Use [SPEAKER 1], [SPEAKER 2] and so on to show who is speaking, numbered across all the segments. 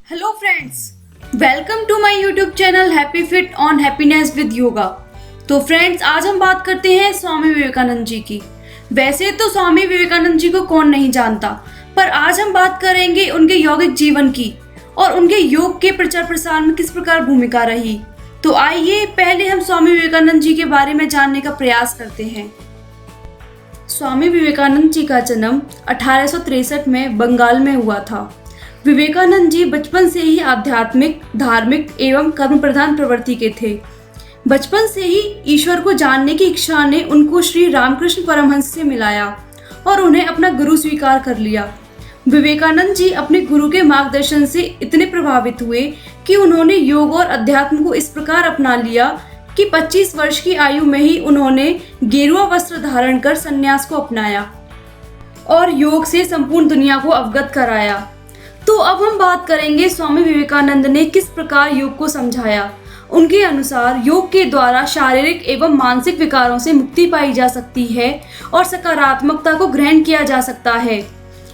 [SPEAKER 1] Hello friends, welcome to my YouTube channel happy fit on happiness with yoga. तो friends, आज हम बात करते हैं स्वामी विवेकानंद जी की। वैसे तो स्वामी विवेकानंद जी को कौन नहीं जानता, पर आज हम बात करेंगे उनके यौगिक जीवन की और उनके योग के प्रचार प्रसार में किस प्रकार भूमिका रही। तो आइए पहले हम स्वामी विवेकानंद जी के बारे में जानने का प्रयास करते हैं। स्वामी विवेकानंद जी का जन्म 1863 में बंगाल में हुआ था। विवेकानंद जी बचपन से ही आध्यात्मिक, धार्मिक एवं कर्म प्रधान प्रवृत्ति के थे। बचपन से ही ईश्वर को जानने की इच्छा ने उनको श्री रामकृष्ण परमहंस से मिलाया और उन्हें अपना गुरु स्वीकार कर लिया। विवेकानंद जी अपने गुरु के मार्गदर्शन से इतने प्रभावित हुए कि उन्होंने योग और अध्यात्म को इस प्रकार अपना लिया कि 25 वर्ष की आयु में ही उन्होंने गेरुआ वस्त्र धारण कर संन्यास को अपनाया और योग से संपूर्ण दुनिया को अवगत कराया। तो अब हम बात करेंगे स्वामी विवेकानंद ने किस प्रकार योग को समझाया। उनके अनुसार योग के द्वारा शारीरिक एवं मानसिक विकारों से मुक्ति पाई जा सकती है और सकारात्मकता को ग्रहण किया जा सकता है।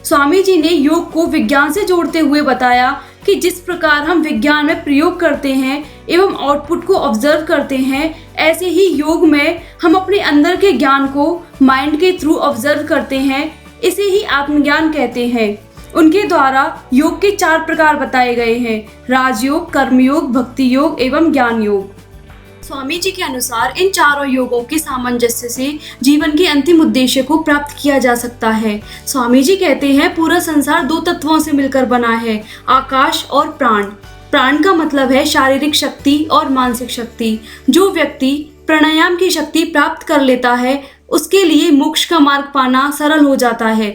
[SPEAKER 1] स्वामी जी ने योग को विज्ञान से जोड़ते हुए बताया कि जिस प्रकार हम विज्ञान में प्रयोग करते हैं एवं आउटपुट को ऑब्जर्व करते हैं, ऐसे ही योग में हम अपने अंदर के ज्ञान को माइंड के थ्रू ऑब्जर्व करते हैं। इसे ही आत्मज्ञान कहते हैं। उनके द्वारा योग के 4 प्रकार बताए गए हैं: राजयोग, कर्मयोग, भक्ति योग एवं ज्ञान योग। स्वामी जी के अनुसार इन चारों योगों के सामंजस्य से जीवन के अंतिम उद्देश्य को प्राप्त किया जा सकता है। स्वामी जी कहते हैं, पूरा संसार 2 तत्वों से मिलकर बना है, आकाश और प्राण। प्राण का मतलब है शारीरिक शक्ति और मानसिक शक्ति। जो व्यक्ति प्राणायाम की शक्ति प्राप्त कर लेता है, उसके लिए मोक्ष का मार्ग पाना सरल हो जाता है।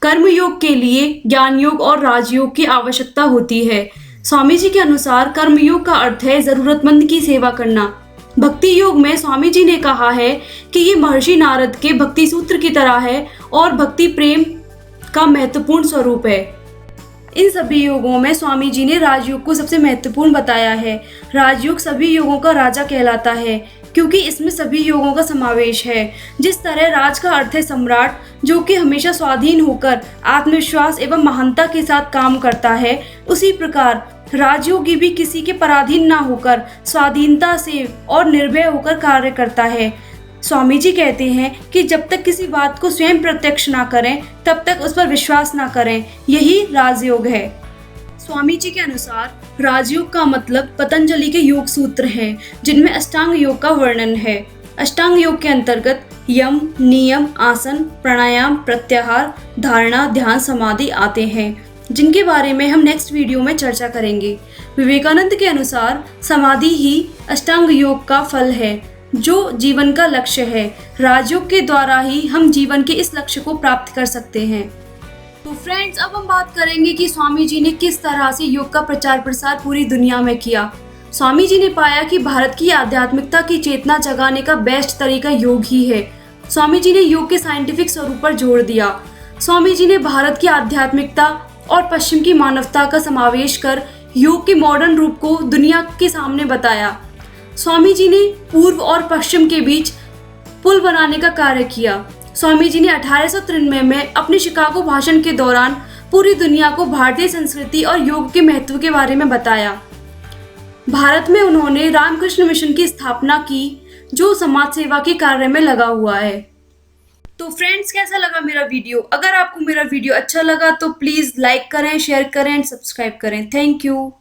[SPEAKER 1] कर्म योग के लिए ज्ञान योग और राजयोग की आवश्यकता होती है। स्वामी जी के अनुसार कर्म योग का अर्थ है जरूरतमंद की सेवा करना। भक्ति योग में स्वामी जी ने कहा है कि ये महर्षि नारद के भक्ति सूत्र की तरह है और भक्ति प्रेम का महत्वपूर्ण स्वरूप है। इन सभी योगों में स्वामी जी ने राजयोग को सबसे महत्वपूर्ण बताया है। राजयोग सभी योगों का राजा कहलाता है क्योंकि इसमें सभी योगों का समावेश है। जिस तरह राज का अर्थ है सम्राट, जो कि हमेशा स्वाधीन होकर आत्मविश्वास एवं महानता के साथ काम करता है, उसी प्रकार राजयोगी भी किसी के पराधीन ना होकर स्वाधीनता से और निर्भय होकर कार्य करता है। स्वामी जी कहते हैं कि जब तक किसी बात को स्वयं प्रत्यक्ष ना करें, तब तक उस पर विश्वास ना करें। यही राजयोग है। स्वामी जी के अनुसार राजयोग का मतलब पतंजलि के योग सूत्र हैं, जिनमें अष्टांग योग का वर्णन है। अष्टांग योग के अंतर्गत यम, नियम, आसन, प्राणायाम, प्रत्याहार, धारणा, ध्यान, समाधि आते हैं, जिनके बारे में हम नेक्स्ट वीडियो में चर्चा करेंगे। विवेकानंद के अनुसार समाधि ही अष्टांग योग का फल है, जो जीवन का लक्ष्य है। राजयोग के द्वारा ही हम जीवन के इस लक्ष्य को प्राप्त कर सकते हैं। तो फ्रेंड्स, अब हम बात करेंगे कि स्वामी जी ने किस तरह से योग का प्रचार प्रसार पूरी दुनिया में किया। स्वामी जी ने पाया कि भारत की आध्यात्मिकता की चेतना जगाने का बेस्ट तरीका योग ही है। स्वामी जी ने योग के साइंटिफिक स्वरूप पर जोर दिया। स्वामी जी ने भारत की आध्यात्मिकता और पश्चिम की मानवता का समावेश कर योग के मॉडर्न रूप को दुनिया के सामने बताया। स्वामी जी ने पूर्व और पश्चिम के बीच पुल बनाने का कार्य किया। स्वामी जी ने 1893 में अपने शिकागो भाषण के दौरान पूरी दुनिया को भारतीय संस्कृति और योग के महत्व के बारे में बताया। भारत में उन्होंने रामकृष्ण मिशन की स्थापना की, जो समाज सेवा के कार्य में लगा हुआ है। तो फ्रेंड्स, कैसा लगा मेरा वीडियो? अगर आपको मेरा वीडियो अच्छा लगा तो प्लीज़ लाइक करें, शेयर करें एंड सब्सक्राइब करें। Thank you.